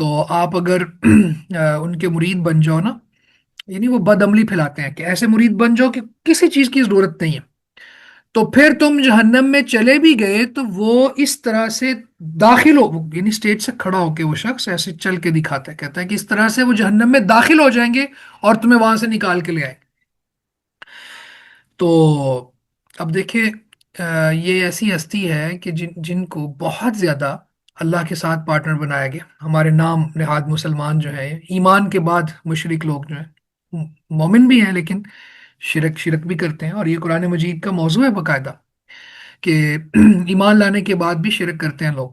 تو آپ اگر ان کے مرید بن جاؤ نا، یعنی وہ بد عملی پھیلاتے ہیں کہ ایسے مرید بن جاؤ کہ کسی چیز کی ضرورت نہیں ہے، تو پھر تم جہنم میں چلے بھی گئے تو وہ اس طرح سے داخل ہو، یعنی اسٹیج سے کھڑا ہو کے وہ شخص ایسے چل کے دکھاتا ہے، کہتا ہے کہ اس طرح سے وہ جہنم میں داخل ہو جائیں گے اور تمہیں وہاں سے نکال کے لے آئے۔ تو اب دیکھیں، یہ ایسی ہستی ہے کہ جن جن کو بہت زیادہ اللہ کے ساتھ پارٹنر بنایا گیا، ہمارے نام نہاد مسلمان جو ہیں، ایمان کے بعد مشرک لوگ جو ہیں، مومن بھی ہیں لیکن شرک بھی کرتے ہیں، اور یہ قرآن مجید کا موضوع ہے باقاعدہ کہ ایمان لانے کے بعد بھی شرک کرتے ہیں لوگ،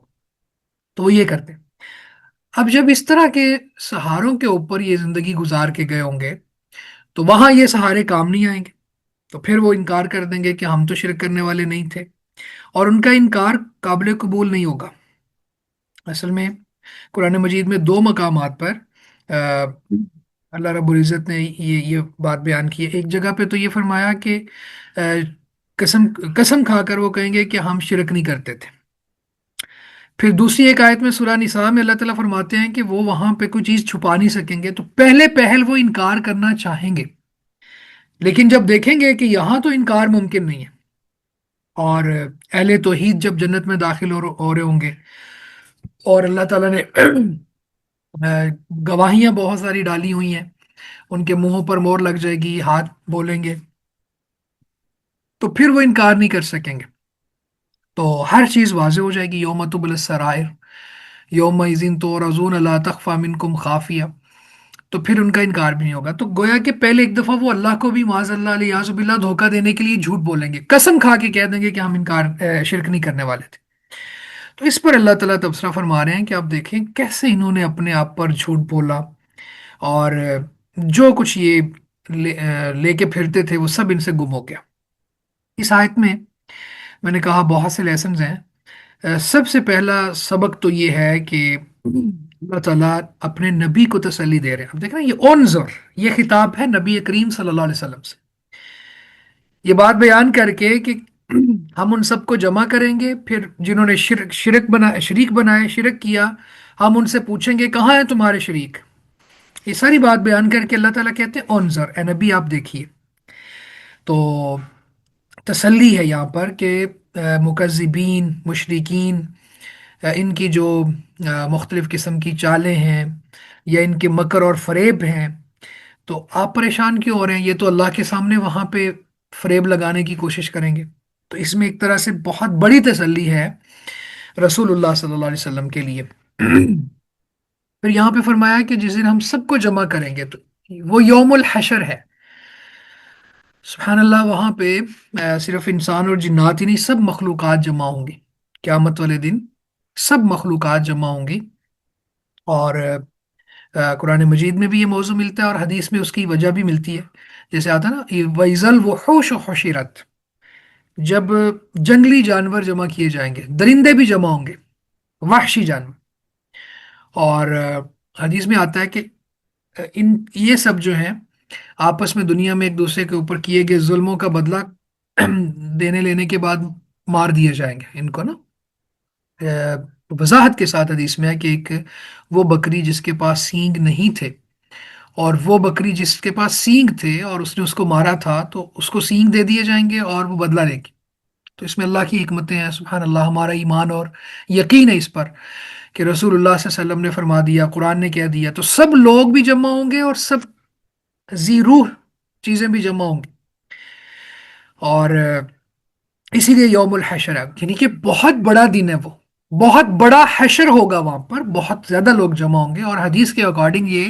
تو وہ یہ کرتے ہیں۔ اب جب اس طرح کے سہاروں کے اوپر یہ زندگی گزار کے گئے ہوں گے تو وہاں یہ سہارے کام نہیں آئیں گے، تو پھر وہ انکار کر دیں گے کہ ہم تو شرک کرنے والے نہیں تھے، اور ان کا انکار قابل قبول نہیں ہوگا۔ اصل میں قرآن مجید میں دو مقامات پر آ، اللہ رب العزت نے یہ بات بیان کی ہے۔ ایک جگہ پہ تو یہ فرمایا کہ آ، قسم قسم کھا کر وہ کہیں گے کہ ہم شرک نہیں کرتے تھے۔ پھر دوسری ایک آیت میں سورہ نساء میں اللہ تعالیٰ فرماتے ہیں کہ وہ وہاں پہ کوئی چیز چھپا نہیں سکیں گے، تو پہلے پہل وہ انکار کرنا چاہیں گے، لیکن جب دیکھیں گے کہ یہاں تو انکار ممکن نہیں ہے، اور اہل توحید جب جنت میں داخل ہو رہے ہوں گے اور اللہ تعالیٰ نے گواہیاں بہت ساری ڈالی ہوئی ہیں، ان کے منہوں پر مور لگ جائے گی، ہاتھ بولیں گے، تو پھر وہ انکار نہیں کر سکیں گے، تو ہر چیز واضح ہو جائے گی۔ یوم تبل السرائر یوم اذن تعرضون لا تخفى منکم خافیہ، تو پھر ان کا انکار بھی نہیں ہوگا۔ تو گویا کہ پہلے ایک دفعہ وہ اللہ کو بھی معاذ اللہ علیہ باللہ دھوکہ دینے کے لیے جھوٹ بولیں گے، قسم کھا کے کہہ دیں گے کہ ہم شرک نہیں کرنے والے تھے۔ تو اس پر اللہ تعالیٰ تبصرہ فرما رہے ہیں کہ آپ دیکھیں کیسے انہوں نے اپنے آپ پر جھوٹ بولا، اور جو کچھ یہ لے کے پھرتے تھے وہ سب ان سے گم ہو گیا۔ اس آیت میں نے کہا بہت سے لیسنز ہیں۔ سب سے پہلا سبق تو یہ ہے کہ اللہ تعالیٰ اپنے نبی کو تسلی دے رہے ہیں۔ اب دیکھ رہے ہیں یہ انظر، یہ خطاب ہے نبی کریم صلی اللہ علیہ وسلم سے، یہ بات بیان کر کے کہ ہم ان سب کو جمع کریں گے، پھر جنہوں نے شریک بنائے، شرک کیا، ہم ان سے پوچھیں گے کہاں ہیں تمہارے شریک۔ یہ ساری بات بیان کر کے اللہ تعالیٰ کہتے ہیں انظر، اے نبی آپ دیکھیے۔ تو تسلی ہے یہاں پر کہ مکذبین، مشرکین، ان کی جو مختلف قسم کی چالیں ہیں یا ان کے مکر اور فریب ہیں، تو آپ پریشان کیوں ہو رہے ہیں؟ یہ تو اللہ کے سامنے وہاں پہ فریب لگانے کی کوشش کریں گے۔ تو اس میں ایک طرح سے بہت بڑی تسلی ہے رسول اللہ صلی اللہ علیہ وسلم کے لیے۔ پھر یہاں پہ فرمایا کہ جس دن ہم سب کو جمع کریں گے تو وہ یوم الحشر ہے۔ سبحان اللہ، وہاں پہ صرف انسان اور جنات ہی نہیں، سب مخلوقات جمع ہوں گی قیامت والے دن، سب مخلوقات جمع ہوں گی۔ اور قرآن مجید میں بھی یہ موضوع ملتا ہے اور حدیث میں اس کی وجہ بھی ملتی ہے، جیسے آتا ہے نا وَإِذَا الْوُحُوشُ حُشِرَتْ، جب جنگلی جانور جمع کیے جائیں گے، درندے بھی جمع ہوں گے، وحشی جانور، اور حدیث میں آتا ہے کہ یہ سب جو ہیں آپس میں دنیا میں ایک دوسرے کے اوپر کیے گئے ظلموں کا بدلہ دینے لینے کے بعد مار دیے جائیں گے ان کو نا۔ وضاحت کے ساتھ حدیث میں ہے کہ ایک وہ بکری جس کے پاس سینگ نہیں تھے، اور وہ بکری جس کے پاس سینگ تھے اور اس نے اس کو مارا تھا، تو اس کو سینگ دے دیے جائیں گے اور وہ بدلہ لے گی۔ تو اس میں اللہ کی حکمتیں ہیں، سبحان اللہ، ہمارا ایمان اور یقین ہے اس پر کہ رسول اللہ صلی اللہ علیہ وسلم نے فرما دیا، قرآن نے کہہ دیا، تو سب لوگ بھی جمع ہوں گے اور سب ذی روح چیزیں بھی جمع ہوں گی، اور اسی لیے یوم الحشر ہے، یعنی کہ بہت بڑا دن ہے، وہ بہت بڑا حشر ہوگا، وہاں پر بہت زیادہ لوگ جمع ہوں گے، اور حدیث کے اکارڈنگ یہ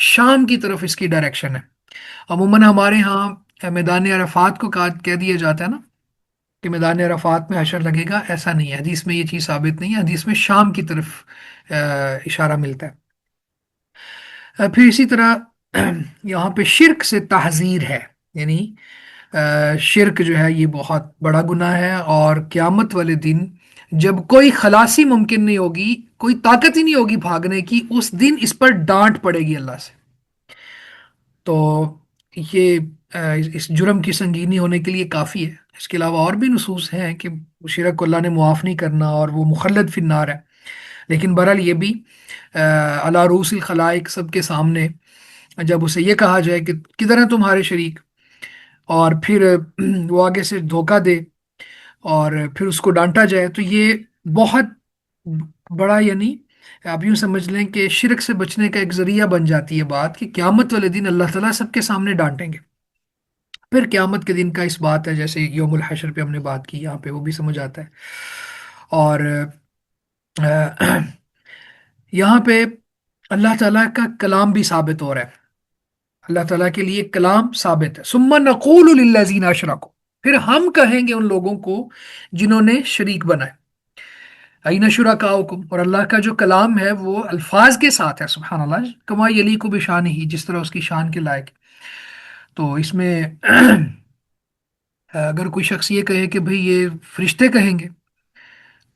شام کی طرف اس کی ڈائریکشن ہے۔ عموماً ہمارے ہاں میدان عرفات کو کہہ دیا جاتا ہے نا کہ میدان عرفات میں حشر لگے گا، ایسا نہیں ہے، حدیث میں یہ چیز ثابت نہیں ہے، حدیث میں شام کی طرف اشارہ ملتا ہے۔ پھر اسی طرح یہاں پہ شرک سے تحذیر ہے، یعنی شرک جو ہے یہ بہت بڑا گناہ ہے، اور قیامت والے دن جب کوئی خلاصی ممکن نہیں ہوگی، کوئی طاقت ہی نہیں ہوگی بھاگنے کی، اس دن اس پر ڈانٹ پڑے گی اللہ سے۔ تو یہ اس جرم کی سنگینی ہونے کے لیے کافی ہے۔ اس کے علاوہ اور بھی نصوص ہیں کہ شرک کو اللہ نے معاف نہیں کرنا اور وہ مخلد فی النار ہے، لیکن بہرحال یہ بھی علی رؤوس الخلائق سب کے سامنے جب اسے یہ کہا جائے کہ کدھر ہیں تمہارے شریک، اور پھر وہ آگے سے دھوکہ دے اور پھر اس کو ڈانٹا جائے، تو یہ بہت بڑا، یعنی آپ یوں سمجھ لیں کہ شرک سے بچنے کا ایک ذریعہ بن جاتی ہے بات کہ قیامت والے دن اللہ تعالیٰ سب کے سامنے ڈانٹیں گے۔ پھر قیامت کے دن کا اس بات ہے، جیسے یوم الحشر پہ ہم نے بات کی، یہاں پہ وہ بھی سمجھ آتا ہے۔ اور یہاں پہ اللہ تعالیٰ کا کلام بھی ثابت ہو رہا ہے، اللہ تعالیٰ کے لیے کلام ثابت ہے۔ ثم نقول للذین اشرکوا، پھر ہم کہیں گے ان لوگوں کو جنہوں نے شریک بنائے، این شرکاؤکم، اور اللہ کا جو کلام ہے وہ الفاظ کے ساتھ ہے، سبحان اللہ، کما یلیق بشانہ، جس طرح اس کی شان کے لائق ہے۔ تو اس میں اگر کوئی شخص یہ کہے کہ بھئی یہ فرشتے کہیں گے،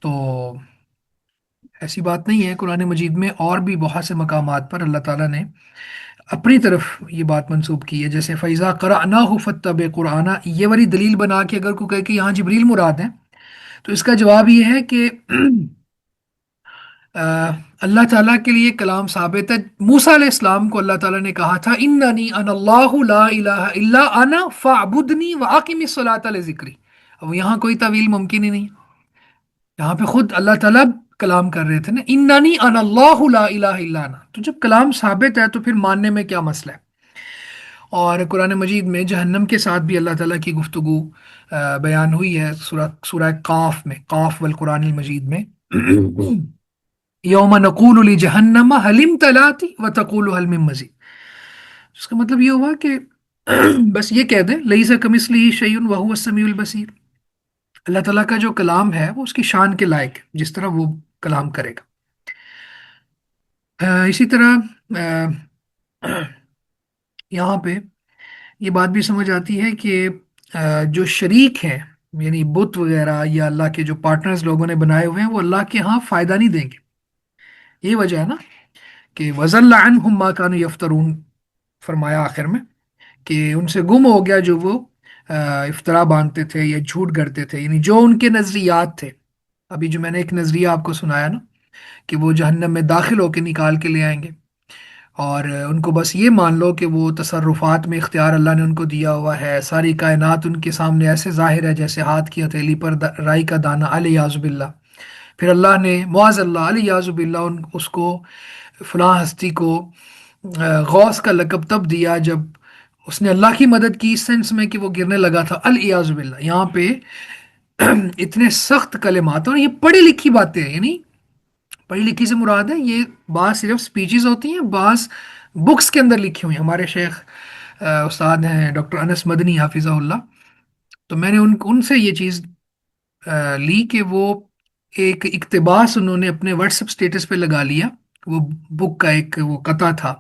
تو ایسی بات نہیں ہے۔ قرآن مجید میں اور بھی بہت سے مقامات پر اللہ تعالیٰ نے اپنی طرف یہ بات منسوب کی ہے، جیسے فَإِذَا قَرَأْنَاهُ فَاتَّبِعْ قُرْآنَ، یہ والی دلیل بنا کے اگر کوئی کہے کہ یہاں جبریل مراد ہیں، تو اس کا جواب یہ ہے کہ آ، اللہ تعالیٰ کے لیے کلام ثابت ہے۔ موسیٰ علیہ السلام کو اللہ تعالیٰ نے کہا تھا اننی انا اللہ لا الہ الا انا فاعبدنی واقم الصلاۃ لذکری، اب یہاں کوئی تعویل ممکن ہی نہیں، یہاں پہ خود اللہ تعالیٰ کلام کر رہے تھے نا، اننی انا اللہ لا الہ الا انا، تو جب کلام ثابت ہے تو پھر ماننے میں کیا مسئلہ ہے۔ اور قرآن مجید میں جہنم کے ساتھ بھی اللہ تعالیٰ کی گفتگو بیان ہوئی ہے، سورہ قاف میں، قاف والقرآن المجید میں یوم نقول لجہنم حل امتلاتی وتقول حل من مزید، اس کا مطلب یہ ہوا کہ بس یہ کہہ دیں لیس کمثلہ شیء وہو السمیع البصیر، اللہ تعالیٰ کا جو کلام ہے وہ اس کی شان کے لائق ہے، جس طرح وہ کلام کرے گا۔ اسی طرح یہاں پہ یہ بات بھی سمجھ آتی ہے کہ جو شریک ہیں، یعنی بت وغیرہ یا اللہ کے جو پارٹنرز لوگوں نے بنائے ہوئے ہیں، وہ اللہ کے ہاں فائدہ نہیں دیں گے۔ یہ وجہ ہے نا کہ وَضَلَّ عَنْهُمْ مَا كَانُوا يَفْتَرُونَ، فرمایا آخر میں کہ ان سے گم ہو گیا جو وہ افطرا باندھتے تھے یا جھوٹ گڑتے تھے، یعنی جو ان کے نظریات تھے۔ ابھی جو میں نے ایک نظریہ آپ کو سنایا نا کہ وہ جہنم میں داخل ہو کے نکال کے لے آئیں گے، اور ان کو بس یہ مان لو کہ وہ تصرفات میں اختیار اللہ نے ان کو دیا ہوا ہے، ساری کائنات ان کے سامنے ایسے ظاہر ہے جیسے ہاتھ کی ہتھیلی پر رائی کا دانہ، الیاذ باللہ۔ پھر اللہ نے معاذ اللہ الیاذ باللہ اس کو، فلاں ہستی کو غوث کا لقب تب دیا جب اس نے اللہ کی مدد کی، اس سینس میں کہ وہ گرنے لگا تھا، الیاذ باللہ۔ یہاں پہ اتنے سخت کلمات، اور یہ پڑھی لکھی باتیں ہیں، یعنی پڑھی لکھی سے مراد ہے یہ بعض صرف سپیچز ہوتی ہیں، بعض بکس کے اندر لکھی ہوئی ہیں۔ ہمارے شیخ استاد ہیں ڈاکٹر انس مدنی حافظہ اللہ، تو میں نے ان سے یہ چیز لی کہ وہ ایک اقتباس انہوں نے اپنے واٹس ایپ اسٹیٹس پہ لگا لیا، وہ بک کا ایک وہ قطع تھا،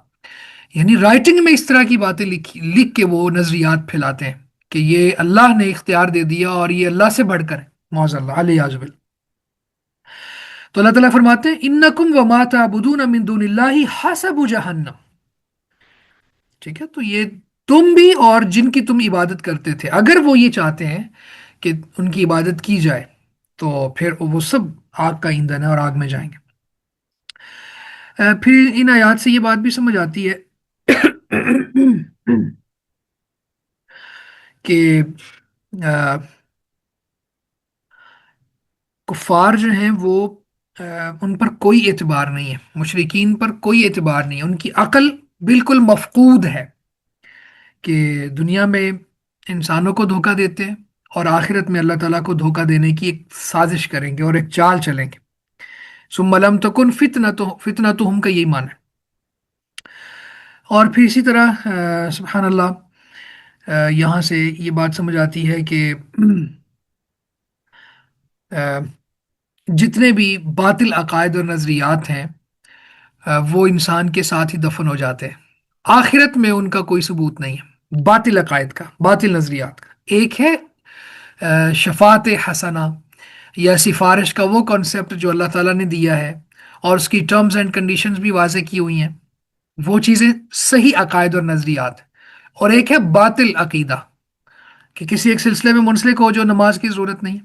یعنی رائٹنگ میں اس طرح کی باتیں لکھ کے وہ نظریات پھیلاتے ہیں کہ یہ اللہ نے اختیار دے دیا اور یہ اللہ سے بڑھ کر ہے، معاذ اللہ الیاذ باللہ۔ تو اللہ تعالیٰ فرماتے ہیں انکم وما تعبدون من دون اللہ حسب جہنم، ٹھیک ہے، تو یہ تم بھی اور جن کی تم عبادت کرتے تھے، اگر وہ یہ چاہتے ہیں کہ ان کی عبادت کی جائے تو پھر وہ سب آگ کا ایندھن ہے اور آگ میں جائیں گے۔ پھر ان آیات سے یہ بات بھی سمجھ آتی ہے کہ کفار جو ہیں وہ ان پر کوئی اعتبار نہیں ہے، مشرکین پر کوئی اعتبار نہیں ہے، ان کی عقل بالکل مفقود ہے کہ دنیا میں انسانوں کو دھوکہ دیتے ہیں اور آخرت میں اللہ تعالیٰ کو دھوکہ دینے کی ایک سازش کریں گے اور ایک چال چلیں گے۔ ثم لم تکن فتنتہم کا یہی معنی ہے۔ اور پھر اسی طرح سبحان اللہ یہاں سے یہ بات سمجھ آتی ہے کہ جتنے بھی باطل عقائد اور نظریات ہیں وہ انسان کے ساتھ ہی دفن ہو جاتے ہیں، آخرت میں ان کا کوئی ثبوت نہیں ہے باطل عقائد کا، باطل نظریات کا۔ ایک ہے شفاعت حسنہ یا سفارش کا وہ کانسیپٹ جو اللہ تعالیٰ نے دیا ہے اور اس کی ٹرمز اینڈ کنڈیشنز بھی واضح کی ہوئی ہیں، وہ چیزیں صحیح عقائد اور نظریات۔ اور ایک ہے باطل عقیدہ کہ کسی ایک سلسلے میں منسلک ہو جو نماز کی ضرورت نہیں ہے،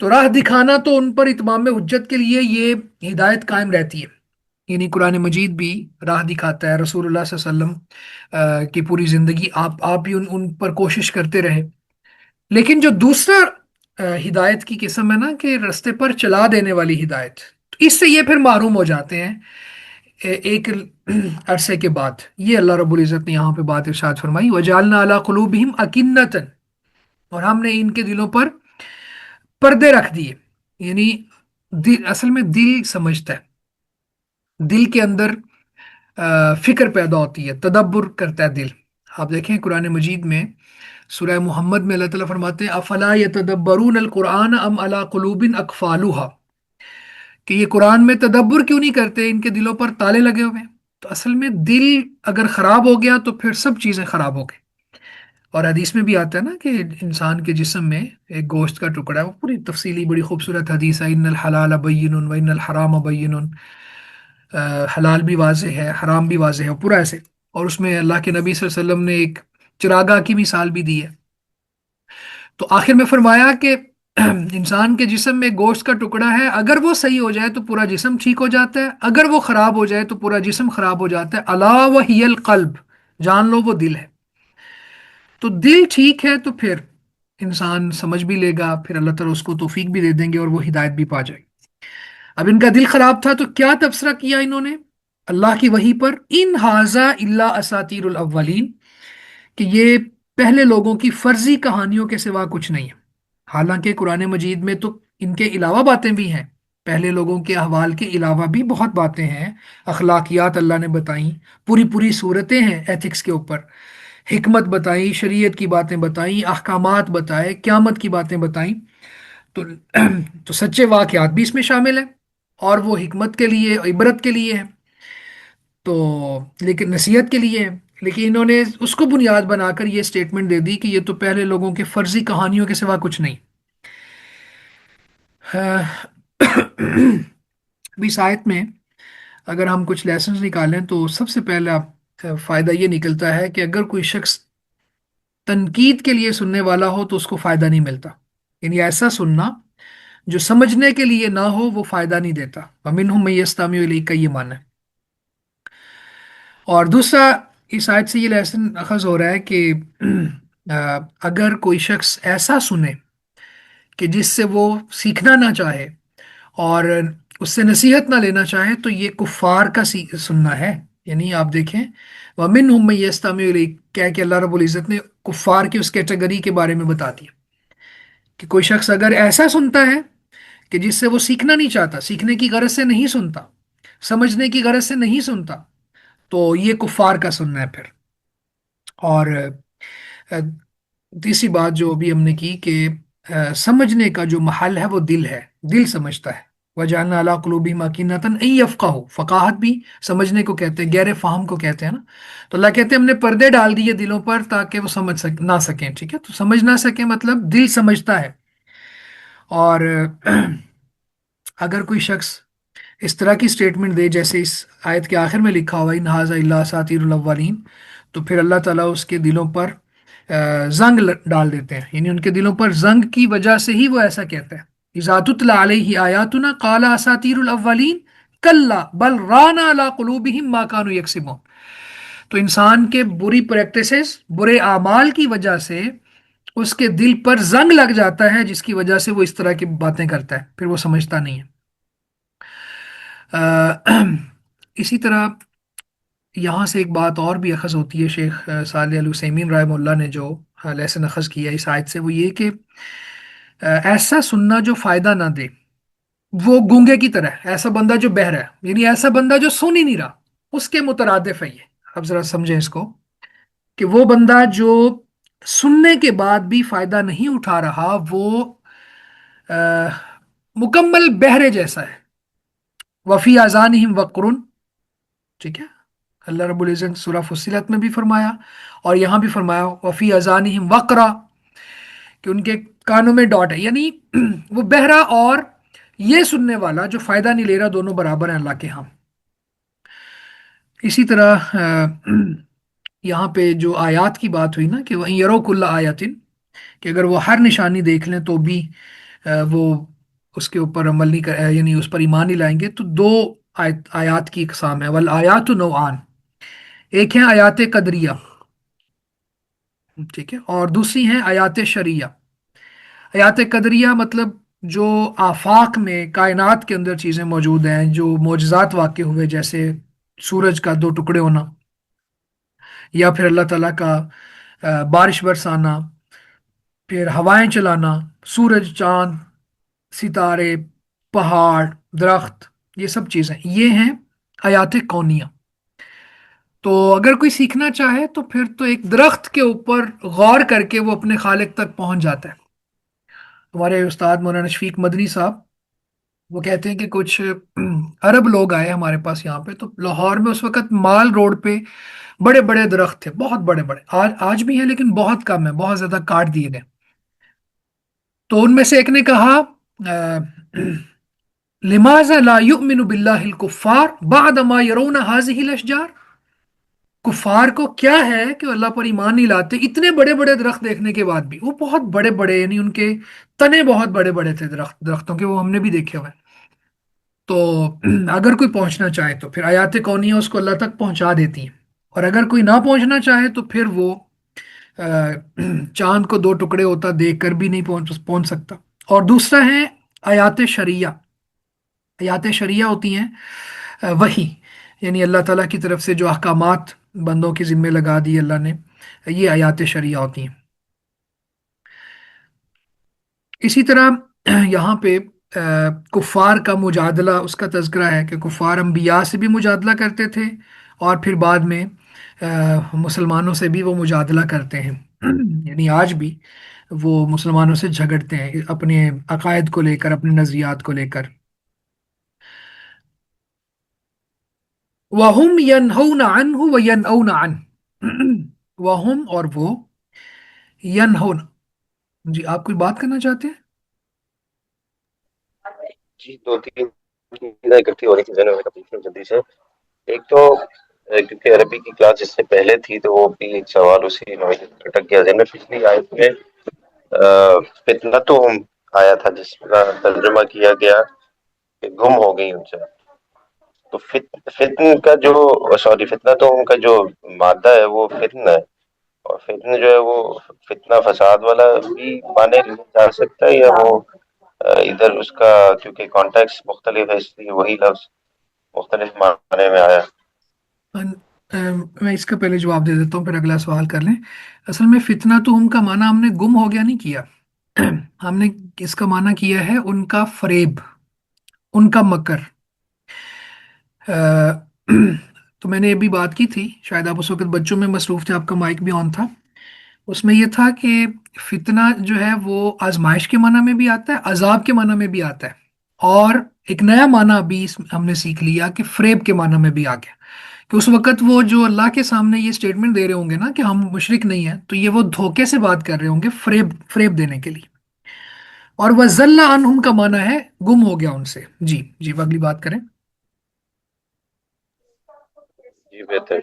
تو راہ دکھانا تو ان پر اتمام حجت کے لیے یہ ہدایت قائم رہتی ہے، یعنی قرآن مجید بھی راہ دکھاتا ہے، رسول اللہ صلی اللہ علیہ وسلم کی پوری زندگی آپ بھی ان پر کوشش کرتے رہے۔ لیکن جو دوسرا ہدایت کی قسم ہے نا کہ رستے پر چلا دینے والی ہدایت، تو اس سے یہ پھر معروم ہو جاتے ہیں ایک عرصے کے بعد۔ یہ اللہ رب العزت نے یہاں پہ بات ارشاد فرمائی، وَجَعَلْنَا عَلَىٰ قُلُوبِهِمْ أَكِنَّةً، اور ہم نے ان کے دلوں پر پردے رکھ دیے، یعنی دل، اصل میں دل سمجھتا ہے، دل کے اندر فکر پیدا ہوتی ہے، تدبر کرتا ہے دل۔ آپ دیکھیں قرآن مجید میں سورہ محمد میں اللہ تعالیٰ فرماتے ہیں افلا یتدبرون القرآن ام علی قلوب اقفالها، کہ یہ قرآن میں تدبر کیوں نہیں کرتے، ان کے دلوں پر تالے لگے ہوئے ہیں۔ تو اصل میں دل اگر خراب ہو گیا تو پھر سب چیزیں خراب ہو گئی۔ اور حدیث میں بھی آتا ہے نا کہ انسان کے جسم میں ایک گوشت کا ٹکڑا ہے، وہ پوری تفصیلی بڑی خوبصورت حدیث ہے، ان الحلال بین و ان الحرام بین، حلال بھی واضح ہے، حرام بھی واضح ہے، پورا ایسے۔ اور اس میں اللہ کے نبی صلی اللہ علیہ وسلم نے ایک چراگاہ کی مثال بھی دی ہے۔ تو آخر میں فرمایا کہ انسان کے جسم میں گوشت کا ٹکڑا ہے، اگر وہ صحیح ہو جائے تو پورا جسم ٹھیک ہو جاتا ہے، اگر وہ خراب ہو جائے تو پورا جسم خراب ہو جاتا ہے۔ الا وہی القلب، جان لو وہ دل ہے۔ تو دل ٹھیک ہے تو پھر انسان سمجھ بھی لے گا، پھر اللہ تعالیٰ اس کو توفیق بھی دے دیں گے اور وہ ہدایت بھی پا جائے گی۔ اب ان کا دل خراب تھا تو کیا تبصرہ کیا انہوں نے اللہ کی وحی پر، ان ہاذا الا اساطیر الاولین، کہ یہ پہلے لوگوں کی فرضی کہانیوں کے سوا کچھ نہیں ہے۔ حالانکہ قرآن مجید میں تو ان کے علاوہ باتیں بھی ہیں، پہلے لوگوں کے احوال کے علاوہ بھی بہت باتیں ہیں، اخلاقیات اللہ نے بتائیں، پوری پوری صورتیں ہیں ایتھکس کے اوپر، حکمت بتائی، شریعت کی باتیں بتائیں، احکامات بتائے، قیامت کی باتیں بتائیں۔ تو تو سچے واقعات بھی اس میں شامل ہیں، اور وہ حکمت کے لیے، عبرت کے لیے ہے، تو لیکن نصیحت کے لیے ہے۔ لیکن انہوں نے اس کو بنیاد بنا کر یہ سٹیٹمنٹ دے دی کہ یہ تو پہلے لوگوں کے فرضی کہانیوں کے سوا کچھ نہیں۔ ابھی اس آیت میں اگر ہم کچھ لیسنز نکالیں تو سب سے پہلا فائدہ یہ نکلتا ہے کہ اگر کوئی شخص تنقید کے لیے سننے والا ہو تو اس کو فائدہ نہیں ملتا، یعنی ایسا سننا جو سمجھنے کے لیے نہ ہو وہ فائدہ نہیں دیتا۔ وَمِنْهُمْ مَن يَسْتَمِعُ إِلَيْكَ، یہ معنی ہے۔ اور دوسرا اس آیت سے یہ لیسن اخذ ہو رہا ہے کہ اگر کوئی شخص ایسا سنے کہ جس سے وہ سیکھنا نہ چاہے اور اس سے نصیحت نہ لینا چاہے تو یہ کفار کا سننا ہے۔ یعنی آپ دیکھیں وَمِنْهُمْ مَن يَسْتَمِعُ إِلَيْكَ، کیا کہ اللہ رب العزت نے کفار کی اس کیٹیگری کے بارے میں بتا دیا کہ کوئی شخص اگر ایسا سنتا ہے کہ جس سے وہ سیکھنا نہیں چاہتا، سیکھنے کی غرض سے نہیں سنتا، سمجھنے کی غرض سے نہیں سنتا، تو یہ کفار کا سننا ہے پھر۔ اور تیسری بات جو ابھی ہم نے کی کہ سمجھنے کا جو محل ہے وہ دل ہے، دل سمجھتا ہے۔ وَجَعَلْنَا عَلَىٰ قُلُوبِهِمْ أَكِنَّةً أَن يَفْقَهُوا، فقاہت بھی سمجھنے کو کہتے ہیں، گہرے فہم کو کہتے ہیں نا۔ تو اللہ کہتے ہیں ہم نے پردے ڈال دیے دلوں پر تاکہ وہ سمجھ نہ سکیں، ٹھیک ہے، تو سمجھ نہ سکیں مطلب دل سمجھتا ہے۔ اور اگر کوئی شخص اس طرح کی سٹیٹمنٹ دے جیسے اس آیت کے آخر میں لکھا ہوا ان ھذا الا اساطیر الاولین، تو پھر اللہ تعالیٰ اس کے دلوں پر زنگ ڈال دیتے ہیں، یعنی ان کے دلوں پر زنگ کی وجہ سے ہی وہ ایسا کہتا ہے۔ اذا تتلی علیہ آیاتنا قال اساطیر الاولین کلا بل ران علی قلوبہم ما کانوا یکسبون۔ تو انسان کے بری پریکٹسز، برے اعمال کی وجہ سے اس کے دل پر زنگ لگ جاتا ہے، جس کی وجہ سے وہ اس طرح کی باتیں کرتا ہے، پھر وہ سمجھتا نہیں ہے۔ اسی طرح یہاں سے ایک بات اور بھی اخذ ہوتی ہے، شیخ صالح العثیمین رحمہ اللہ نے جو لیسن اخذ کیا اس آیت سے، وہ یہ کہ ایسا سننا جو فائدہ نہ دے، وہ گونگے کی طرح ہے، ایسا بندہ جو بہرا ہے، یعنی ایسا بندہ جو سن ہی نہیں رہا، اس کے مترادف ہے یہ۔ اب ذرا سمجھیں اس کو کہ وہ بندہ جو سننے کے بعد بھی فائدہ نہیں اٹھا رہا، وہ مکمل بہرے جیسا ہے۔ وفی اذانہم وقر، ٹھیک ہے، اللہ رب العزت سورہ فصلت میں بھی فرمایا اور یہاں بھی فرمایا وفی اذانہم وقرا، کہ ان کے کانوں میں ڈاٹ ہے، یعنی وہ بہرا اور یہ سننے والا جو فائدہ نہیں لے رہا، دونوں برابر ہیں اللہ کے ہاں۔ اسی طرح یہاں پہ جو آیات کی بات ہوئی نا کہ وَإِن يَرَوْا كُلَّ آیَةٍ، کہ اگر وہ ہر نشانی دیکھ لیں تو بھی وہ اس کے اوپر عمل نہیں کر یعنی اس پر ایمان نہیں لائیں گے، تو دو آیات کی اقسام ہے، والآیات نوعان، ایک ہے آیات قدریہ، ٹھیک ہے، اور دوسری ہیں آیات شرعیہ۔ آیات قدریہ مطلب جو آفاق میں کائنات کے اندر چیزیں موجود ہیں، جو معجزات واقع ہوئے، جیسے سورج کا دو ٹکڑے ہونا، یا پھر اللہ تعالیٰ کا بارش برسانا، پھر ہوائیں چلانا، سورج، چاند، ستارے، پہاڑ، درخت، یہ سب چیزیں یہ ہیں آیات کونیہ۔ تو اگر کوئی سیکھنا چاہے تو پھر تو ایک درخت کے اوپر غور کر کے وہ اپنے خالق تک پہنچ جاتا ہے۔ ہمارے استاد مولانا شفیق مدنی صاحب وہ کہتے ہیں کہ کچھ عرب لوگ آئے ہمارے پاس یہاں پہ، تو لاہور میں اس وقت مال روڈ پہ بڑے بڑے درخت تھے، بہت بڑے بڑے، آج بھی ہیں لیکن بہت کم ہے، بہت زیادہ کاٹ دیے گئے۔ تو ان میں سے ایک نے کہا لماذا لا يؤمن بالله الكفار بعد ما يرون هذه الاشجار، کفار کو کیا ہے کہ اللہ پر ایمان نہیں لاتے اتنے بڑے بڑے درخت دیکھنے کے بعد بھی، وہ بہت بڑے بڑے، یعنی ان کے تنے بہت بڑے بڑے تھے درختوں کے، وہ ہم نے بھی دیکھے ہوئے ہیں۔ تو اگر کوئی پہنچنا چاہے تو پھر آیات کونیہ اس کو اللہ تک پہنچا دیتی ہیں، اور اگر کوئی نہ پہنچنا چاہے تو پھر وہ چاند کو دو ٹکڑے ہوتا دیکھ کر بھی نہیں پہنچ سکتا۔ اور دوسرا ہے آیات شرعیہ۔ آیات شرعیہ ہوتی ہیں وحی، یعنی اللہ تعالیٰ کی طرف سے جو احکامات بندوں کے ذمے لگا دی اللہ نے، یہ آیات شرعیہ ہوتی ہیں۔ اسی طرح یہاں پہ کفار کا مجادلہ، اس کا تذکرہ ہے کہ کفار انبیاء سے بھی مجادلہ کرتے تھے، اور پھر بعد میں مسلمانوں سے بھی وہ مجادلہ کرتے ہیں، یعنی آج بھی وہ مسلمانوں سے جھگڑتے ہیں اپنے عقائد کو لے کر، اپنے نظریات کو لے کر۔ وَهُمْ يَنْهَوْنَ عَنْهُ وَيَنْأَوْنَ عَنْهُ، وَهُمْ اور وہ، ینہون، جی آپ کوئی بات کرنا چاہتے ہیں؟ جی دو تین چیزیں اکٹھی ہو رہی تھی ذہن میں پوچھنا جلدی سے۔ ایک تو کیونکہ عربی کی کلاس جس سے پہلے تھی تو وہ بھی ایک سوال اسی میں اٹک گیا ذہن میں۔ پچھلی آیت میں فتنتہم آیا تھا جس کا ترجمہ کیا گیا کہ گم ہو گئی ان سے، تو فتن کا جو فتنتہم کا جو مادہ ہے وہ فتن ہے، اور فتن جو ہے وہ فتنہ فساد والا بھی مانے جا سکتا ہے، یا وہ ادھر اس کا کیونکہ کانٹیکس مختلف ہے اس لیے وہی لفظ مختلف معنی میں آیا۔ میں اس کا پہلے جواب دے دیتا ہوں، پھر اگلا سوال کر لیں۔ اصل میں فتنہ تو کا معنی ہم نے گم ہو گیا نہیں کیا، ہم نے اس کا معنی کیا ہے ان کا فریب، ان کا مکر۔ تو میں نے یہ بھی بات کی تھی، شاید آپ اس وقت بچوں میں مصروف تھے، آپ کا مائک بھی آن تھا۔ اس میں یہ تھا کہ فتنہ جو ہے وہ آزمائش کے معنی میں بھی آتا ہے، عذاب کے معنی میں بھی آتا ہے، اور ایک نیا معنی ابھی ہم نے سیکھ لیا کہ فریب کے معنی میں بھی آ گیا، کہ اس وقت وہ جو اللہ کے سامنے یہ سٹیٹمنٹ دے رہے ہوں گے نا کہ ہم مشرک نہیں ہیں، تو یہ وہ دھوکے سے بات کر رہے ہوں گے، فریب فریب دینے کے لیے۔ اور وہ ضل عنہم کا معنی ہے گم ہو گیا ان سے۔ جی جی، وہ اگلی بات کریں۔ جی بہتر۔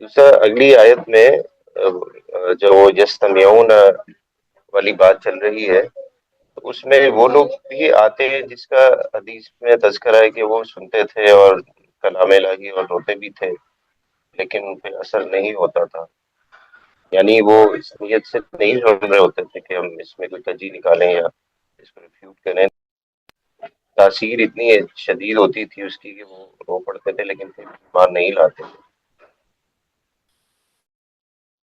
دوسرا اگلی آیت میں جو یستمیعون والی بات چل رہی ہے، تو اس میں وہ لوگ بھی آتے ہیں جس کا حدیث میں تذکرہ ہے کہ وہ سنتے تھے اور کلام الہی اور روتے بھی تھے، لیکن ان پہ اثر نہیں ہوتا تھا، یعنی وہ اس نیت سے نہیں سن رہے ہوتے تھے کہ ہم اس میں کوئی تجی نکالیں یا اس کو ریفیوٹ کریں۔ تاثیر اتنی شدید ہوتی تھی اس کی کہ وہ رو پڑتے تھے لیکن پھر ایمان نہیں لاتے تھے۔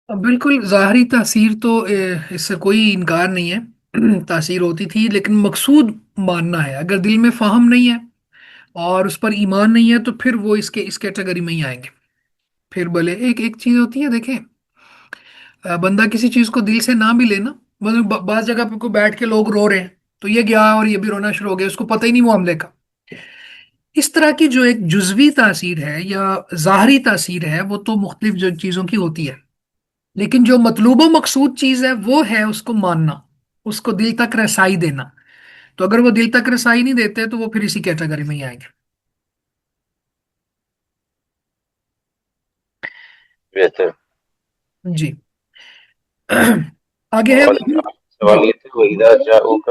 بالکل ظاہری تاثیر تو اس سے کوئی انکار نہیں ہے، تاثیر ہوتی تھی، لیکن مقصود ماننا ہے۔ اگر دل میں فہم نہیں ہے اور اس پر ایمان نہیں ہے تو پھر وہ اس کیٹیگری میں ہی آئیں گے۔ پھر بھلے ایک ایک چیز ہوتی ہے، دیکھیں بندہ کسی چیز کو دل سے نہ بھی لے نا، مطلب بعض جگہ پہ کوئی بیٹھ کے لوگ رو رہے ہیں تو یہ گیا اور یہ بھی رونا شروع ہو گیا، اس کو پتہ ہی نہیں معاملے کا۔ اس طرح کی جو ایک جزوی تاثیر ہے یا ظاہری تاثیر ہے وہ تو مختلف جو چیزوں کی ہوتی ہے، لیکن جو مطلوب و مقصود چیز ہے وہ ہے اس کو ماننا، اس کو دل تک رسائی دینا۔ تو اگر وہ دل تک رسائی نہیں دیتے تو وہ پھر اسی کیٹیگری میں ہی آئیں گے۔ بہتر۔ جی آگے ہے۔ اور جی سوال یہ تھا وَإِذَا جَاءُوكَ،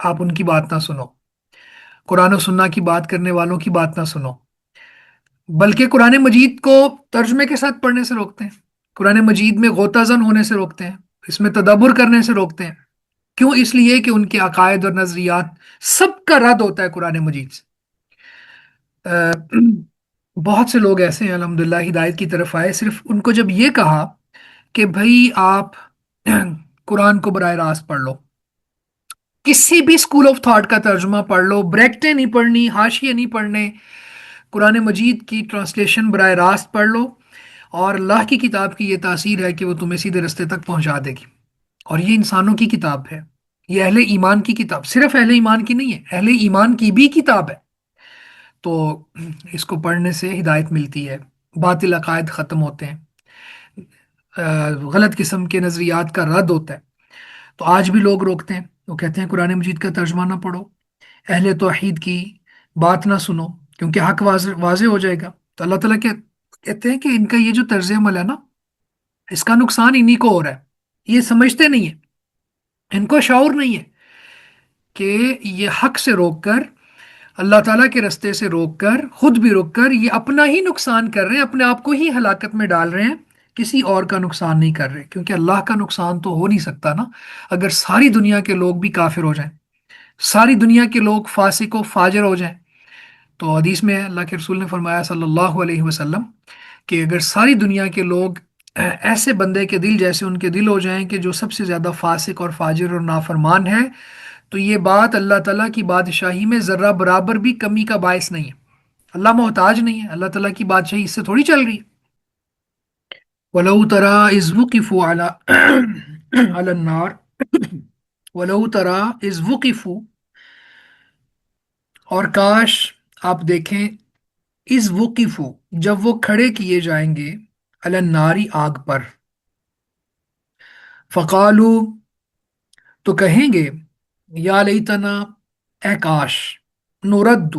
آپ ان کی بات نہ سنو، قرآن و سنہ کی بات کرنے والوں کی بات نہ سنو، بلکہ قرآن مجید کو ترجمے کے ساتھ پڑھنے سے روکتے ہیں، قرآن مجید میں غوطہ زن ہونے سے روکتے ہیں، اس میں تدبر کرنے سے روکتے ہیں۔ کیوں؟ اس لیے کہ ان کے عقائد اور نظریات سب کا رد ہوتا ہے قرآن مجید سے۔ آ، بہت سے لوگ ایسے ہیں الحمدللہ ہدایت کی طرف آئے، صرف ان کو جب یہ کہا کہ بھائی آپ قرآن کو براہ راست پڑھ لو، کسی بھی اسکول آف تھاٹ کا ترجمہ پڑھ لو، بریکٹیں نہیں پڑھنی، حاشیے نہیں پڑھنے، قرآن مجید کی ٹرانسلیشن براہ راست پڑھ لو، اور اللہ کی کتاب کی یہ تاثیر ہے کہ وہ تمہیں سیدھے رستے تک پہنچا دے گی، اور یہ انسانوں کی کتاب ہے، یہ اہل ایمان کی کتاب، صرف اہل ایمان کی نہیں ہے، اہل ایمان کی بھی کتاب ہے۔ تو اس کو پڑھنے سے ہدایت ملتی ہے، باطل عقائد ختم ہوتے ہیں، غلط قسم کے نظریات کا رد ہوتا ہے۔ تو آج بھی لوگ روکتے ہیں، وہ کہتے ہیں قرآن مجید کا ترجمہ نہ پڑھو، اہل توحید کی بات نہ سنو، کیونکہ حق واضح واضح ہو جائے گا۔ تو اللہ تعالیٰ کہتے ہیں کہ ان کا یہ جو طرز عمل ہے نا، اس کا نقصان انہی کو ہو رہا ہے، یہ سمجھتے نہیں ہیں، ان کو شعور نہیں ہے کہ یہ حق سے روک کر، اللہ تعالیٰ کے رستے سے روک کر، خود بھی روک کر، یہ اپنا ہی نقصان کر رہے ہیں، اپنے آپ کو ہی ہلاکت میں ڈال رہے ہیں، کسی اور کا نقصان نہیں کر رہے، کیونکہ اللہ کا نقصان تو ہو نہیں سکتا نا اگر ساری دنیا کے لوگ بھی کافر ہو جائیں، ساری دنیا کے لوگ فاسق و فاجر ہو جائیں۔ تو حدیث میں اللہ کے رسول نے فرمایا صلی اللہ علیہ وسلم کہ اگر ساری دنیا کے لوگ ایسے بندے کے دل جیسے ان کے دل ہو جائیں کہ جو سب سے زیادہ فاسق اور فاجر اور نافرمان ہے، تو یہ بات اللہ تعالیٰ کی بادشاہی میں ذرہ برابر بھی کمی کا باعث نہیں ہے۔ اللہ محتاج نہیں ہے، اللہ تعالیٰ کی بادشاہی اس سے تھوڑی چل رہی ہے۔ وَلَوْ تَرَى إِذْ وُقِفُوا عَلَى النَّارِ وَلَوْ تَرَى إِذْ وُقِفُوا، اور کاش آپ دیکھیں، اِذْ وُقِفُوا جب وہ کھڑے کیے جائیں گے، عَلَى النَّارِ آگ پر، فقالو تو کہیں گے، یا لیتنا اے کاش، نورد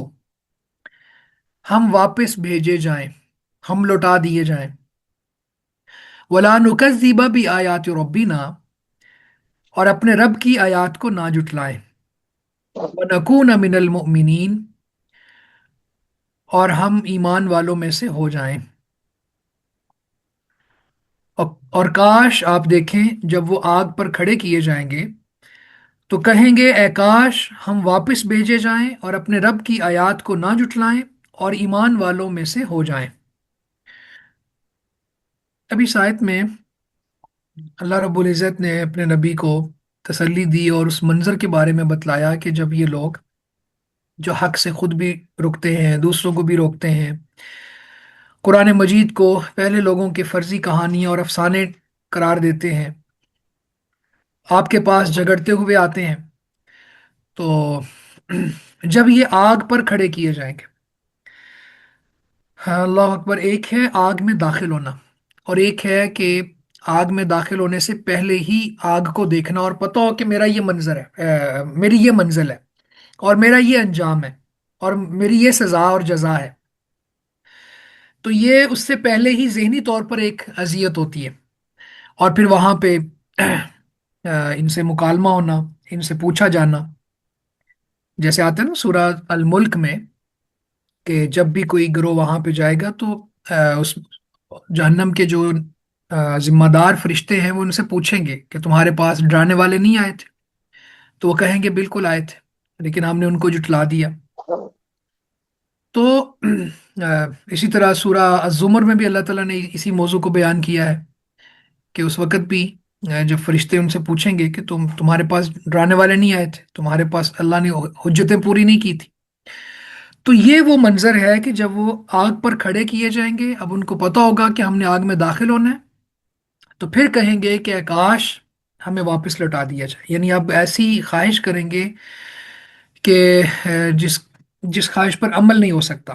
ہم واپس بھیجے جائیں، ہم لوٹا دیے جائیں، ولا نکذب بآیات ربنا اور اپنے رب کی آیات کو نہ جٹلائیں، ونکون من المؤمنین اور ہم ایمان والوں میں سے ہو جائیں۔ اور کاش آپ دیکھیں جب وہ آگ پر کھڑے کیے جائیں گے تو کہیں گے اے کاش ہم واپس بھیجے جائیں اور اپنے رب کی آیات کو نہ جٹلائیں اور ایمان والوں میں سے ہو جائیں۔ ابھی اس آیت میں اللہ رب العزت نے اپنے نبی کو تسلی دی اور اس منظر کے بارے میں بتلایا کہ جب یہ لوگ جو حق سے خود بھی رکتے ہیں، دوسروں کو بھی روکتے ہیں، قرآن مجید کو پہلے لوگوں کے فرضی کہانیاں اور افسانے قرار دیتے ہیں، آپ کے پاس جھگڑتے ہوئے آتے ہیں، تو جب یہ آگ پر کھڑے کیے جائیں گے، ہاں اللہ اکبر، ایک ہے آگ میں داخل ہونا، اور ایک ہے کہ آگ میں داخل ہونے سے پہلے ہی آگ کو دیکھنا اور پتہ ہو کہ میرا یہ منظر ہے، میری یہ منزل ہے، اور میرا یہ انجام ہے، اور میری یہ سزا اور جزا ہے۔ تو یہ اس سے پہلے ہی ذہنی طور پر ایک اذیت ہوتی ہے، اور پھر وہاں پہ ان سے مکالمہ ہونا، ان سے پوچھا جانا، جیسے آتا ہے نا سورہ الملک میں کہ جب بھی کوئی گروہ وہاں پہ جائے گا تو اس جہنم کے جو ذمہ دار فرشتے ہیں وہ ان سے پوچھیں گے کہ تمہارے پاس ڈرانے والے نہیں آئے تھے؟ تو وہ کہیں گے بالکل آئے تھے، لیکن ہم نے ان کو جٹلا دیا۔ تو اسی طرح سورہ الزمر میں بھی اللہ تعالیٰ نے اسی موضوع کو بیان کیا ہے کہ اس وقت بھی جب فرشتے ان سے پوچھیں گے کہ تمہارے پاس ڈرانے والے نہیں آئے تھے، تمہارے پاس اللہ نے حجتیں پوری نہیں کی تھی۔ تو یہ وہ منظر ہے کہ جب وہ آگ پر کھڑے کیے جائیں گے، اب ان کو پتہ ہوگا کہ ہم نے آگ میں داخل ہونا ہے، تو پھر کہیں گے کہ کاش ہمیں واپس لوٹا دیا جائے، یعنی اب ایسی خواہش کریں گے کہ جس جس خواہش پر عمل نہیں ہو سکتا،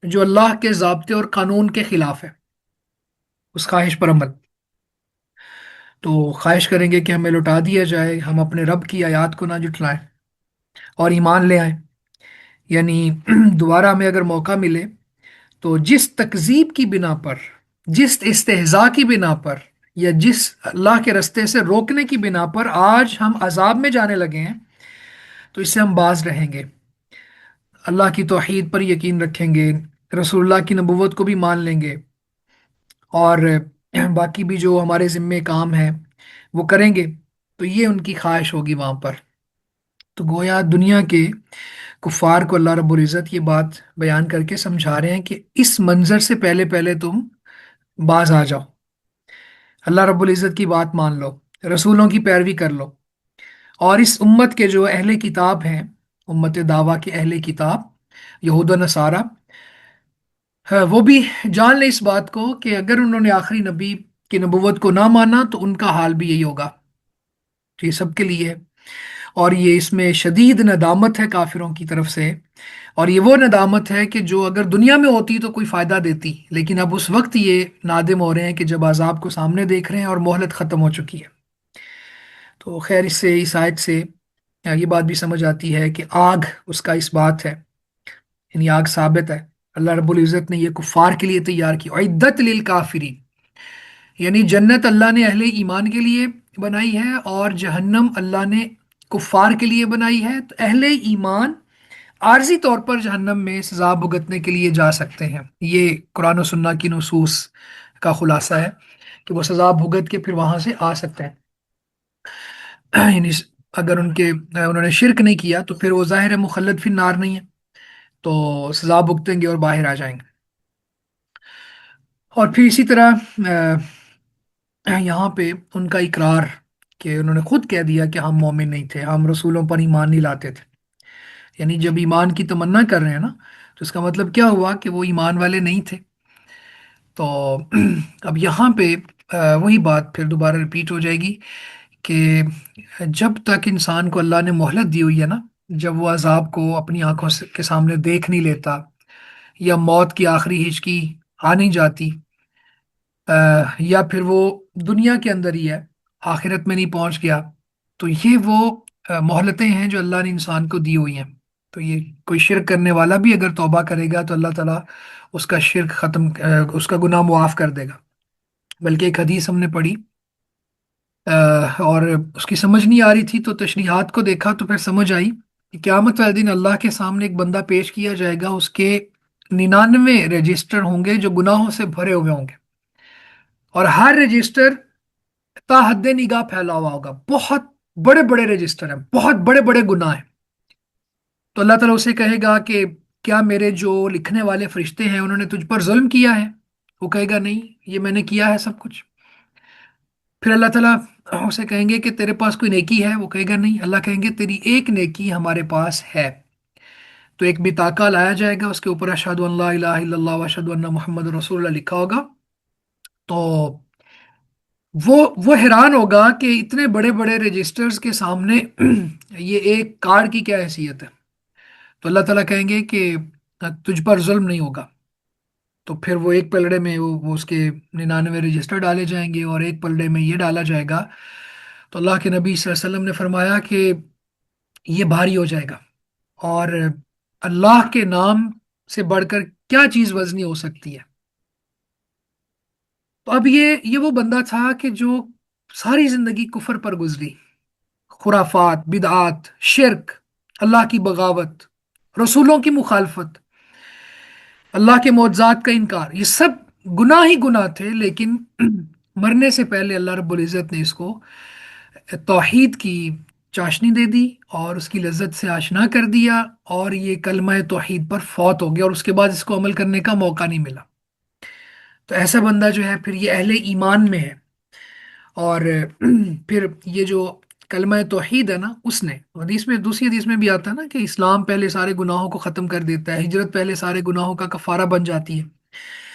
جو اللہ کے ضابطے اور قانون کے خلاف ہے، اس خواہش پر عمل، تو خواہش کریں گے کہ ہمیں لوٹا دیا جائے، ہم اپنے رب کی آیات کو نہ جٹلائیں اور ایمان لے آئیں۔ یعنی دوبارہ ہمیں اگر موقع ملے تو جس تکذیب کی بنا پر، جس استہزاء کی بنا پر، یا جس اللہ کے رستے سے روکنے کی بنا پر آج ہم عذاب میں جانے لگے ہیں، تو اس سے ہم باز رہیں گے، اللہ کی توحید پر یقین رکھیں گے، رسول اللہ کی نبوت کو بھی مان لیں گے، اور باقی بھی جو ہمارے ذمے کام ہیں وہ کریں گے۔ تو یہ ان کی خواہش ہوگی وہاں پر۔ تو گویا دنیا کے کفار کو اللہ رب العزت یہ بات بیان کر کے سمجھا رہے ہیں کہ اس منظر سے پہلے پہلے تم باز آ جاؤ، اللہ رب العزت کی بات مان لو، رسولوں کی پیروی کر لو، اور اس امت کے جو اہل کتاب ہیں، امت دعویٰ کے اہل کتاب یہود و نصارہ، ہاں، وہ بھی جان لیں اس بات کو کہ اگر انہوں نے آخری نبی کی نبوت کو نہ مانا تو ان کا حال بھی یہی ہوگا۔ تو یہ سب کے لیے ہے، اور یہ اس میں شدید ندامت ہے کافروں کی طرف سے، اور یہ وہ ندامت ہے کہ جو اگر دنیا میں ہوتی تو کوئی فائدہ دیتی، لیکن اب اس وقت یہ نادم ہو رہے ہیں کہ جب عذاب کو سامنے دیکھ رہے ہیں اور مہلت ختم ہو چکی ہے۔ تو خیر، اس سے اس آیت سے یہ بات بھی سمجھ آتی ہے کہ آگ اس کا اس بات ہے، یعنی آگ ثابت ہے، اللہ رب العزت نے یہ کفار کے لیے تیار کی، عدت للکافرین، یعنی جنت اللہ نے اہل ایمان کے لیے بنائی ہے اور جہنم اللہ نے کفار کے لیے بنائی ہے۔ تو اہل ایمان عارضی طور پر جہنم میں سزا بھگتنے کے لیے جا سکتے ہیں، یہ قرآن و سنہ کی نصوص کا خلاصہ ہے کہ وہ سزا بھگت کے پھر وہاں سے آ سکتے ہیں۔ یعنی اگر انہوں نے شرک نہیں کیا تو پھر وہ ظاہر ہے مخلد فی النار نہیں ہے، تو سزا بھگتیں گے اور باہر آ جائیں گے۔ اور پھر اسی طرح یہاں پہ ان کا اقرار کہ انہوں نے خود کہہ دیا کہ ہم مومن نہیں تھے، ہم رسولوں پر ایمان نہیں لاتے تھے، یعنی جب ایمان کی تمنا کر رہے ہیں نا تو اس کا مطلب کیا ہوا کہ وہ ایمان والے نہیں تھے۔ تو اب یہاں پہ وہی بات پھر دوبارہ ریپیٹ ہو جائے گی کہ جب تک انسان کو اللہ نے مہلت دی ہوئی ہے نا، جب وہ عذاب کو اپنی آنکھوں کے سامنے دیکھ نہیں لیتا، یا موت کی آخری ہچکی آ نہیں جاتی، یا پھر وہ دنیا کے اندر ہی ہے، آخرت میں نہیں پہنچ گیا، تو یہ وہ مہلتیں ہیں جو اللہ نے انسان کو دی ہوئی ہیں۔ تو یہ کوئی شرک کرنے والا بھی اگر توبہ کرے گا تو اللہ تعالیٰ اس کا شرک ختم، اس کا گناہ معاف کر دے گا۔ بلکہ ایک حدیث ہم نے پڑھی، اور اس کی سمجھ نہیں آ رہی تھی تو تشریحات کو دیکھا تو پھر سمجھ آئی کہ قیامت والے دن اللہ کے سامنے ایک بندہ پیش کیا جائے گا، اس کے 99 رجسٹر ہوں گے جو گناہوں سے بھرے ہوئے ہوں گے، اور ہر رجسٹر تا حد نگاہ پھیلا ہوا ہوگا، بہت بڑے بڑے رجسٹر ہیں، بہت بڑے بڑے گناہ ہیں۔ تو اللہ تعالیٰ اسے کہے گا کہ کیا میرے جو لکھنے والے فرشتے ہیں انہوں نے تجھ پر ظلم کیا ہے؟ وہ کہے گا نہیں، یہ میں نے کیا ہے سب کچھ۔ پھر اللہ تعالیٰ اسے کہیں گے کہ تیرے پاس کوئی نیکی ہے؟ وہ کہے گا نہیں۔ اللہ کہیں گے تیری ایک نیکی ہمارے پاس ہے۔ تو ایک بطاقہ لایا جائے گا، اس کے اوپر اشہد ان لا الہ الا اللہ و اشہد ان محمد رسول اللہ لکھا ہوگا۔ تو وہ حیران ہوگا کہ اتنے بڑے بڑے رجسٹرز کے سامنے یہ ایک کارڈ کی کیا حیثیت ہے؟ تو اللہ تعالیٰ کہیں گے کہ تجھ پر ظلم نہیں ہوگا۔ تو پھر وہ ایک پلڑے میں وہ اس کے 99 رجسٹر ڈالے جائیں گے، اور ایک پلڑے میں یہ ڈالا جائے گا۔ تو اللہ کے نبی صلی اللہ علیہ وسلم نے فرمایا کہ یہ بھاری ہو جائے گا، اور اللہ کے نام سے بڑھ کر کیا چیز وزنی ہو سکتی ہے؟ تو اب یہ وہ بندہ تھا کہ جو ساری زندگی کفر پر گزری، خرافات، بدعات، شرک، اللہ کی بغاوت، رسولوں کی مخالفت، اللہ کے معجزات کا انکار، یہ سب گناہ ہی گناہ تھے، لیکن مرنے سے پہلے اللہ رب العزت نے اس کو توحید کی چاشنی دے دی اور اس کی لذت سے آشنا کر دیا، اور یہ کلمہ توحید پر فوت ہو گیا، اور اس کے بعد اس کو عمل کرنے کا موقع نہیں ملا۔ تو ایسا بندہ جو ہے پھر یہ اہل ایمان میں ہے، اور پھر یہ جو کلمہ توحید ہے نا، اس نے حدیث میں، دوسری حدیث میں بھی آتا ہے نا کہ اسلام پہلے سارے گناہوں کو ختم کر دیتا ہے، ہجرت پہلے سارے گناہوں کا کفارہ بن جاتی ہے۔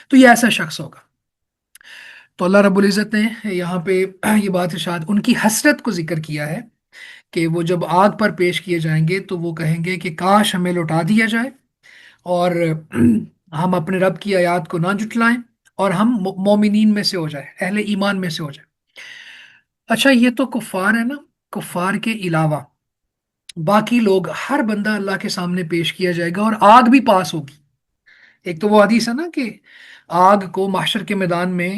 تو یہ ایسا شخص ہوگا۔ تو اللہ رب العزت نے یہاں پہ یہ بات ارشاد ان کی حسرت کو ذکر کیا ہے کہ وہ جب آگ پر پیش کیے جائیں گے تو وہ کہیں گے کہ کاش ہمیں لوٹا دیا جائے، اور ہم اپنے رب کی آیات کو نہ جھٹلائیں، اور ہم مومنین میں سے ہو جائے، اہل ایمان میں سے ہو جائے۔ اچھا، یہ تو کفار ہے نا، کفار کے علاوہ باقی لوگ، ہر بندہ اللہ کے سامنے پیش کیا جائے گا اور آگ بھی پاس ہوگی۔ ایک تو وہ حدیث ہے نا کہ آگ کو محشر کے میدان میں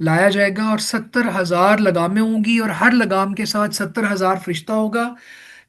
لایا جائے گا اور 70,000 لگامیں ہوں گی، اور ہر لگام کے ساتھ 70,000 فرشتہ ہوگا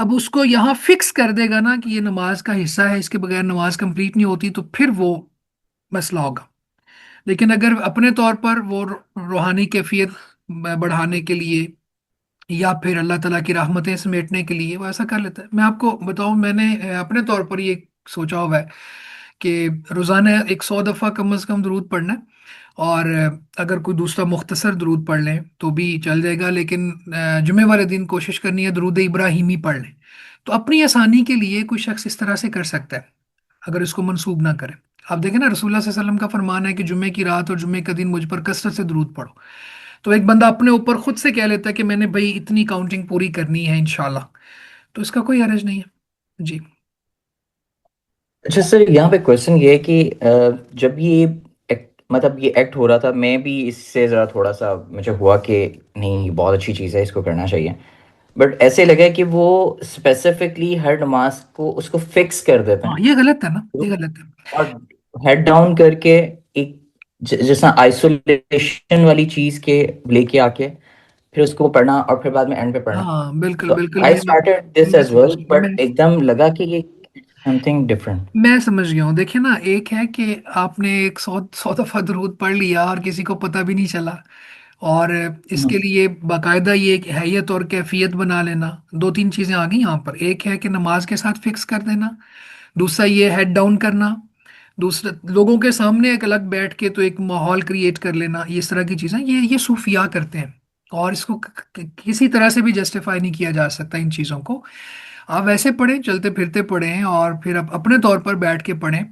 اب اس کو یہاں فکس کر دے گا نا کہ یہ نماز کا حصہ ہے، اس کے بغیر نماز کمپلیٹ نہیں ہوتی، تو پھر وہ مسئلہ ہوگا۔ لیکن اگر اپنے طور پر وہ روحانی کیفیت بڑھانے کے لیے یا پھر اللہ تعالیٰ کی رحمتیں سمیٹنے کے لیے وہ ایسا کر لیتا ہے۔ میں آپ کو بتاؤں، میں نے اپنے طور پر یہ سوچا ہوا ہے کہ روزانہ 100 دفعہ کم از کم درود پڑھنا ہے، اور اگر کوئی دوسرا مختصر درود پڑھ لیں تو بھی چل جائے گا، لیکن جمعے والے دن کوشش کرنی ہے درود ابراہیمی پڑھ لیں۔ تو اپنی آسانی کے لیے کوئی شخص اس طرح سے کر سکتا ہے اگر اس کو منسوب نہ کرے۔ آپ دیکھیں نا، رسول اللہ صلی اللہ علیہ وسلم کا فرمان ہے کہ جمعے کی رات اور جمعے کا دن مجھ پر کثرت سے درود پڑھو۔ تو ایک بندہ اپنے اوپر خود سے کہہ لیتا ہے کہ میں نے بھائی اتنی کاؤنٹنگ پوری کرنی ہے انشاءاللہ، تو اس کا کوئی حرج نہیں ہے جی۔ اچھا سر، یہاں پہ کوشچن یہ ہے کہ جب یہ مطلب یہ ایکٹ ہو رہا تھا، میں بھی اس سے ذرا تھوڑا سا مجھے ہوا کہ نہیں، یہ بہت اچھی چیز ہے، اس کو کرنا چاہیے، بٹ ایسے لگا کہ وہ اسپیسیفکلی ہر نماز کو اس کو فکس کر دیتے ہاں ہیں یہ غلط ہے نا، یہ غلط ہے۔ اور ہیڈ ڈاؤن کر کے ایک جیسا آئسولیشن والی چیز کے لے کے آ کے پھر اس کو پڑھنا اور پھر بعد میں اینڈ پہ پڑھنا. ہاں بالکل تو بالکل، آئی اسٹارٹیڈ دس میں ایز سمجھ ویل، گیا، بٹ ایک دم لگا کہ یہ سم تھنگ ڈفرنٹ. میں سمجھ گیا ہوں۔ دیکھیں نا، ایک ہے کہ آپ نے ایک سو دفعہ درود پڑھ لیا اور کسی کو پتہ بھی نہیں چلا، اور اس کے لیے باقاعدہ یہ ایک حیت اور کیفیت بنا لینا، دو تین چیزیں آ گئی یہاں پر۔ ایک ہے کہ نماز کے ساتھ فکس کر دینا، دوسرا یہ ہیڈ ڈاؤن کرنا، دوسرا لوگوں کے سامنے ایک الگ بیٹھ کے تو ایک ماحول کریٹ کر لینا، یہ اس طرح کی چیزیں یہ صوفیاء کرتے ہیں، اور اس کو کسی طرح سے بھی جسٹیفائی نہیں کیا جا سکتا ان چیزوں کو۔ آپ ویسے پڑھیں، چلتے پھرتے پڑھیں، اور پھر آپ اپنے طور پر بیٹھ کے پڑھیں،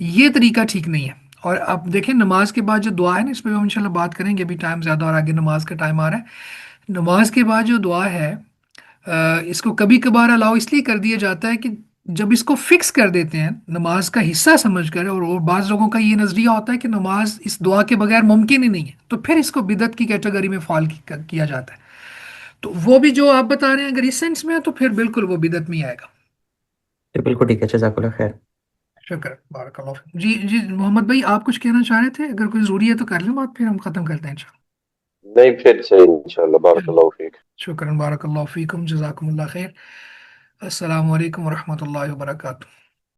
یہ طریقہ ٹھیک نہیں ہے۔ اور آپ دیکھیں نماز کے بعد جو دعا ہے نا، اس پہ ہم انشاءاللہ بات کریں گے، ابھی ٹائم زیادہ اور آگے نماز کا ٹائم آ رہا ہے۔ نماز کے بعد جو دعا ہے، اس کو کبھی کبھار الاؤ اس لیے کر دیا جاتا ہے کہ جب اس کو فکس کر دیتے ہیں نماز کا حصہ سمجھ کر، اور بعض لوگوں کا یہ نظریہ ہوتا ہے کہ نماز اس دعا کے بغیر ممکن ہی نہیں ہے، تو پھر اس کو بدعت کی کیٹیگری میں فال کیا جاتا ہے۔ تو وہ بھی جو آپ بتا رہے ہیں اگر اس سینس میں ہے تو پھر بالکل وہ بدعت میں ہی آئے گا۔ بالکل ٹھیک ہے، جزاک اللہ خیر. شکر، بارک اللہ فیک۔ جی جی محمد بھائی، آپ کچھ کہنا چاہ رہے تھے؟ اگر کوئی ضروری ہے تو کر لیں بات، پھر ہم ختم کرتے ہیں انشاءاللہ۔ نہیں، پھر سے انشاءاللہ، بارک اللہ فیک. شکرا، بارک اللہ فیکم، جزاکم اللہ خیر۔ السلام علیکم ورحمۃ اللہ وبرکاتہ۔